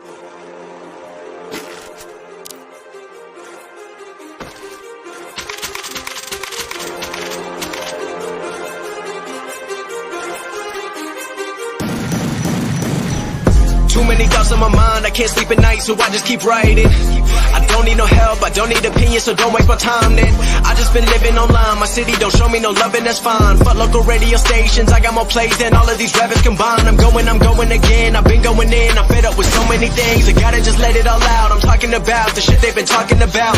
Too many thoughts on my mind, I can't sleep at night, so I just keep writing. I don't need no help, I don't need opinions, so don't waste my time then. I just been living online, my city don't show me no love and that's fine. Fuck local radio stations, I got more plays than all of these rappers combined. I'm going again, I've been going in, I'm fed up with so many things. I gotta just let it all out, I'm talking about the shit they've been talking about.